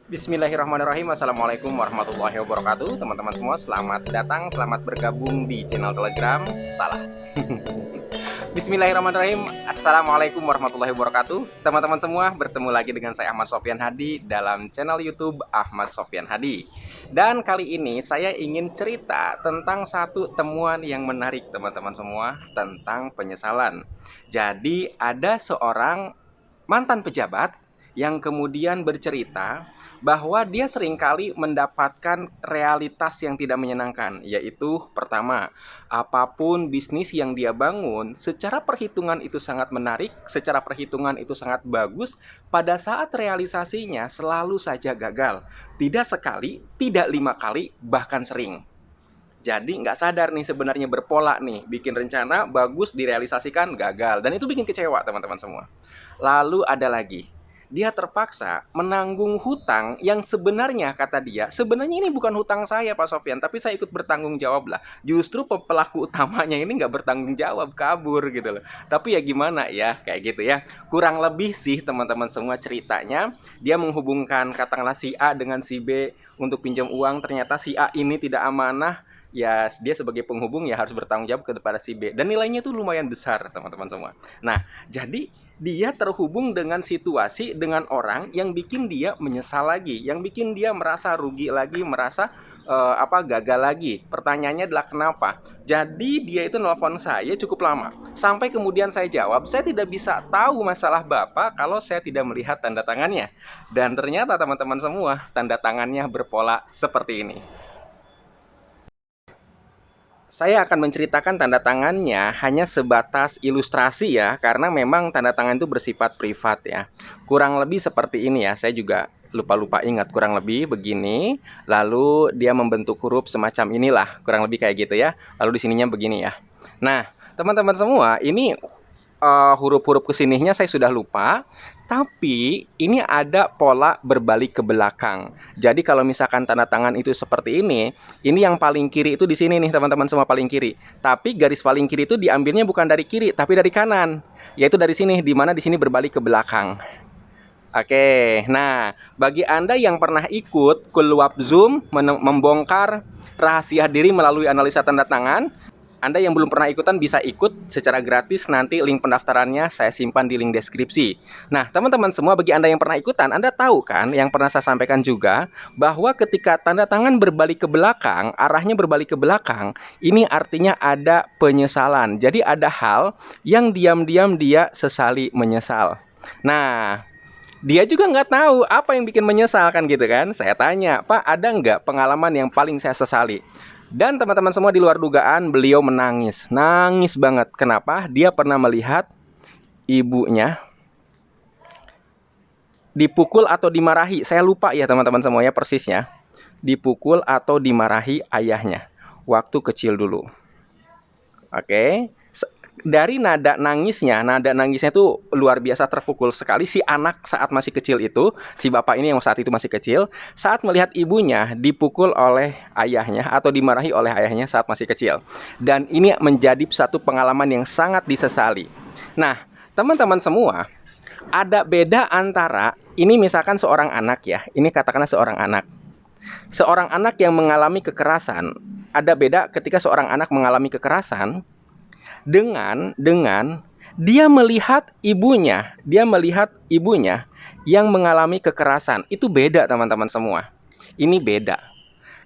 Bismillahirrahmanirrahim. Assalamualaikum warahmatullahi wabarakatuh. Teman-teman semua, selamat datang, selamat bergabung di channel Telegram. Salah. Bismillahirrahmanirrahim. Assalamualaikum warahmatullahi wabarakatuh. Teman-teman semua, bertemu lagi dengan saya Ahmad Sofyan Hadi dalam channel YouTube Ahmad Sofyan Hadi. Dan kali ini saya ingin cerita tentang satu temuan yang menarik, teman-teman semua, tentang penyesalan. Jadi ada seorang mantan pejabat yang kemudian bercerita bahwa dia seringkali mendapatkan realitas yang tidak menyenangkan, yaitu pertama, apapun bisnis yang dia bangun, secara perhitungan itu sangat menarik, secara perhitungan itu sangat bagus, pada saat realisasinya selalu saja gagal. Tidak sekali, tidak 5 kali, bahkan sering. Jadi nggak sadar nih sebenarnya berpola nih, bikin rencana bagus direalisasikan gagal, dan itu bikin kecewa teman-teman semua. Lalu ada lagi, dia terpaksa menanggung hutang yang sebenarnya kata dia, sebenarnya ini bukan hutang saya Pak Sofyan, tapi saya ikut bertanggung jawab lah. Justru pelaku utamanya ini nggak bertanggung jawab, kabur gitu loh. Tapi ya gimana ya, kayak gitu ya. Kurang lebih sih teman-teman semua ceritanya, dia menghubungkan katakanlah si A dengan si B untuk pinjam uang, ternyata si A ini tidak amanah, ya dia sebagai penghubung ya harus bertanggung jawab kepada si B, dan nilainya itu lumayan besar teman-teman semua. Nah, jadi dia terhubung dengan situasi, dengan orang yang bikin dia menyesal lagi, yang bikin dia merasa rugi lagi, merasa gagal lagi. Pertanyaannya adalah kenapa? Jadi dia itu nelfon saya cukup lama, sampai kemudian saya jawab, saya tidak bisa tahu masalah Bapak kalau saya tidak melihat tanda tangannya. Dan ternyata teman-teman semua, tanda tangannya berpola seperti ini. Saya akan menceritakan tanda tangannya hanya sebatas ilustrasi ya, karena memang tanda tangan itu bersifat privat ya. Kurang lebih seperti ini ya, saya juga lupa-lupa ingat, kurang lebih begini. Lalu dia membentuk huruf semacam inilah, kurang lebih kayak gitu ya. Lalu di sininya begini ya. Nah, teman-teman semua, ini huruf-huruf kesininya saya sudah lupa, tapi ini ada pola berbalik ke belakang. Jadi kalau misalkan tanda tangan itu seperti ini yang paling kiri itu di sini nih teman-teman semua, paling kiri. Tapi garis paling kiri itu diambilnya bukan dari kiri, tapi dari kanan, yaitu dari sini, di mana di sini berbalik ke belakang. Oke, nah bagi Anda yang pernah ikut Keluap Zoom membongkar rahasia diri melalui analisa tanda tangan, Anda yang belum pernah ikutan bisa ikut secara gratis, nanti link pendaftarannya saya simpan di link deskripsi. Nah, teman-teman semua, bagi Anda yang pernah ikutan, Anda tahu kan yang pernah saya sampaikan juga, bahwa ketika tanda tangan berbalik ke belakang, arahnya berbalik ke belakang, ini artinya ada penyesalan. Jadi ada hal yang diam-diam dia sesali menyesal. Nah, dia juga nggak tahu apa yang bikin menyesal kan gitu kan. Saya tanya, Pak, ada nggak pengalaman yang paling saya sesali? Dan teman-teman semua, di luar dugaan beliau menangis. Nangis banget. Kenapa? Dia pernah melihat ibunya dipukul atau dimarahi. Saya lupa ya teman-teman semuanya persisnya. Dipukul atau dimarahi ayahnya waktu kecil dulu. Oke. Dari nada nangisnya itu luar biasa, terpukul sekali si anak saat masih kecil itu, si bapak ini yang saat itu masih kecil, saat melihat ibunya dipukul oleh ayahnya atau dimarahi oleh ayahnya saat masih kecil. Dan ini menjadi satu pengalaman yang sangat disesali. Nah, teman-teman semua, ada beda antara ini, misalkan seorang anak ya, ini katakanlah seorang anak. Seorang anak yang mengalami kekerasan, ada beda ketika seorang anak mengalami kekerasan dengan dia melihat ibunya, yang mengalami kekerasan. Itu beda teman-teman semua. Ini beda.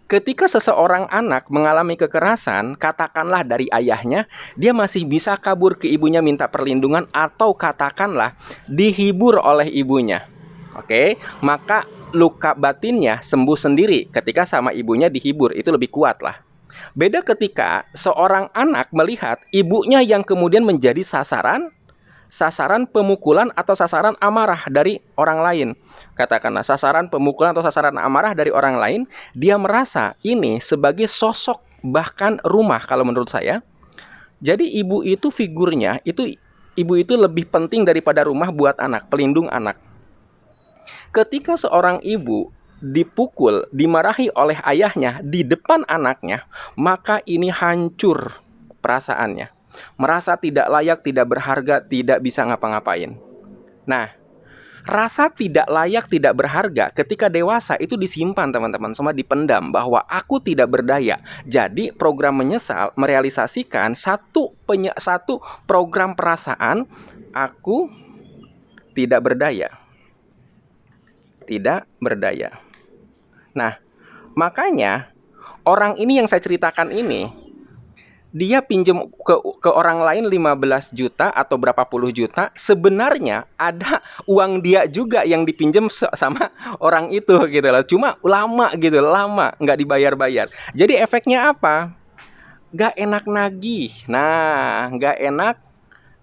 Ketika seseorang anak mengalami kekerasan, katakanlah dari ayahnya, dia masih bisa kabur ke ibunya minta perlindungan, atau katakanlah dihibur oleh ibunya. Oke, maka luka batinnya sembuh sendiri ketika sama ibunya dihibur, itu lebih kuat lah. Beda ketika seorang anak melihat ibunya yang kemudian menjadi sasaran pemukulan atau sasaran amarah dari orang lain. Katakanlah sasaran pemukulan atau sasaran amarah dari orang lain, dia merasa ini sebagai sosok, bahkan rumah kalau menurut saya. Jadi ibu itu figurnya, ibu itu lebih penting daripada rumah buat anak, pelindung anak. Ketika seorang ibu dipukul, dimarahi oleh ayahnya di depan anaknya, maka ini hancur perasaannya. Merasa tidak layak, tidak berharga, tidak bisa ngapa-ngapain. Nah, Rasa tidak layak, tidak berharga ketika dewasa itu disimpan teman-teman, semua dipendam bahwa aku tidak berdaya. Jadi program menyesal merealisasikan satu program perasaan aku tidak berdaya. Tidak berdaya. Nah, makanya orang ini yang saya ceritakan ini, dia pinjam ke orang lain 15 juta atau berapa puluh juta, sebenarnya ada uang dia juga yang dipinjam sama orang itu gitu loh. Cuma lama gitu, lama nggak dibayar-bayar. Jadi efeknya apa? Nggak enak nagih. Nah, nggak enak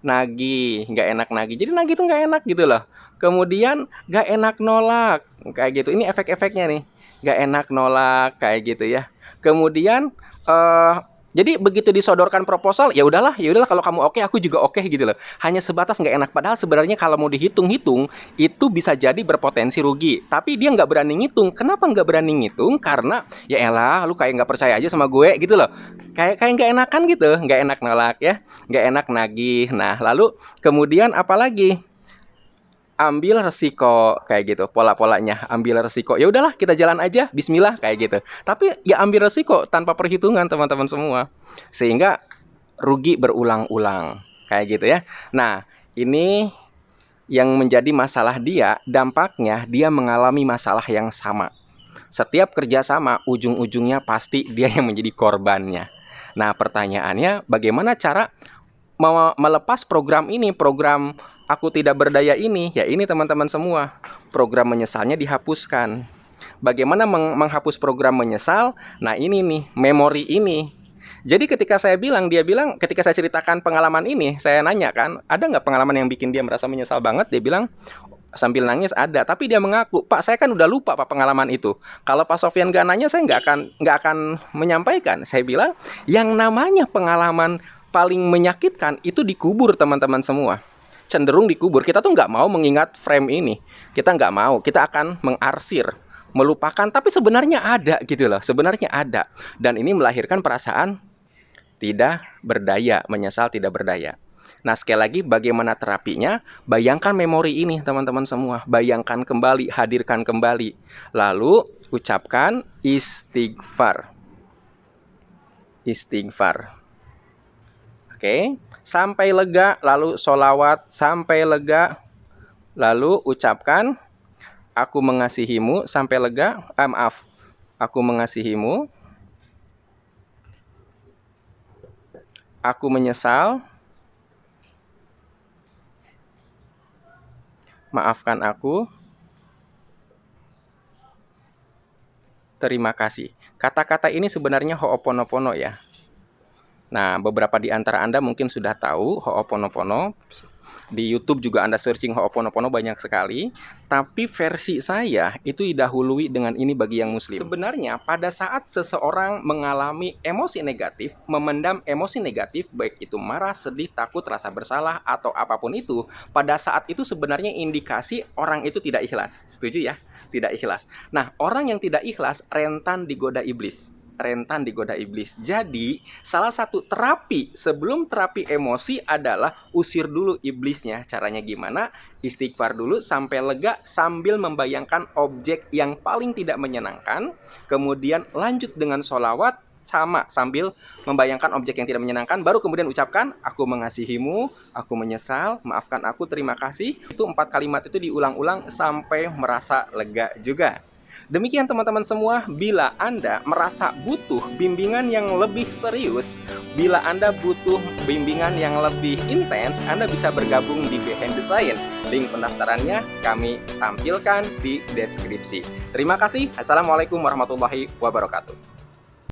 nagih. Jadi nagih itu nggak enak gitu loh. Kemudian nggak enak nolak kayak gitu. Ini efek-efeknya nih. Nggak enak nolak kayak gitu ya. Kemudian jadi begitu disodorkan proposal, ya udahlah kalau kamu oke, aku juga oke gitu loh. Hanya sebatas nggak enak. Padahal sebenarnya kalau mau dihitung-hitung, itu bisa jadi berpotensi rugi. Tapi dia nggak berani ngitung. Kenapa nggak berani ngitung? Karena ya elah, lu kayak nggak percaya aja sama gue gitu loh. Kayak nggak enakan gitu, nggak enak nolak ya, nggak enak nagih. Nah lalu kemudian apa lagi? Ambil resiko kayak gitu, pola-polanya ambil resiko, ya udahlah kita jalan aja, bismillah kayak gitu. Tapi ya ambil resiko tanpa perhitungan teman-teman semua, sehingga rugi berulang-ulang kayak gitu ya. Nah ini yang menjadi masalah dia, dampaknya dia mengalami masalah yang sama. Setiap kerjasama ujung-ujungnya pasti dia yang menjadi korbannya. Nah pertanyaannya, bagaimana cara melepas program ini, program aku tidak berdaya ini? Ya ini teman-teman semua, program menyesalnya dihapuskan. Bagaimana menghapus program menyesal? Nah ini nih, memori ini. Jadi ketika dia bilang, ketika saya ceritakan pengalaman ini, saya nanya kan, ada nggak pengalaman yang bikin dia merasa menyesal banget? Dia bilang sambil nangis ada, tapi dia mengaku, Pak saya kan udah lupa Pak pengalaman itu. Kalau Pak Sofyan nggak nanya, saya nggak akan menyampaikan. Saya bilang, yang namanya pengalaman paling menyakitkan itu dikubur teman-teman semua, cenderung dikubur. Kita tuh nggak mau mengingat frame ini, kita nggak mau, kita akan mengarsir, melupakan. Tapi sebenarnya ada gitu loh, sebenarnya ada. Dan ini melahirkan perasaan tidak berdaya, menyesal tidak berdaya. Nah sekali lagi, bagaimana terapinya? Bayangkan memori ini teman-teman semua, bayangkan kembali, hadirkan kembali, lalu ucapkan istighfar. Oke, sampai lega, lalu sholawat, sampai lega, lalu ucapkan aku mengasihimu, sampai lega, aku mengasihimu, aku menyesal, maafkan aku, terima kasih. Kata-kata ini sebenarnya Ho'oponopono ya. Nah, beberapa di antara Anda mungkin sudah tahu Ho'oponopono. Di YouTube juga Anda searching Ho'oponopono banyak sekali. Tapi versi saya itu didahului dengan ini bagi yang muslim. Sebenarnya pada saat seseorang mengalami emosi negatif, memendam emosi negatif, baik itu marah, sedih, takut, rasa bersalah, atau apapun itu, pada saat itu sebenarnya indikasi orang itu tidak ikhlas. Setuju ya? Tidak ikhlas. Nah, orang yang tidak ikhlas rentan digoda iblis. Jadi salah satu terapi sebelum terapi emosi adalah usir dulu iblisnya. Caranya gimana? Istighfar dulu sampai lega sambil membayangkan objek yang paling tidak menyenangkan. Kemudian lanjut dengan sholawat sambil membayangkan objek yang tidak menyenangkan. Baru kemudian ucapkan aku mengasihimu, aku menyesal, maafkan aku, terima kasih. Itu 4 kalimat itu diulang-ulang sampai merasa lega juga. Demikian teman-teman semua, bila Anda merasa butuh bimbingan yang lebih serius, bila Anda butuh bimbingan yang lebih intens, Anda bisa bergabung di Behind the Science. Link pendaftarannya kami tampilkan di deskripsi. Terima kasih. Assalamualaikum warahmatullahi wabarakatuh.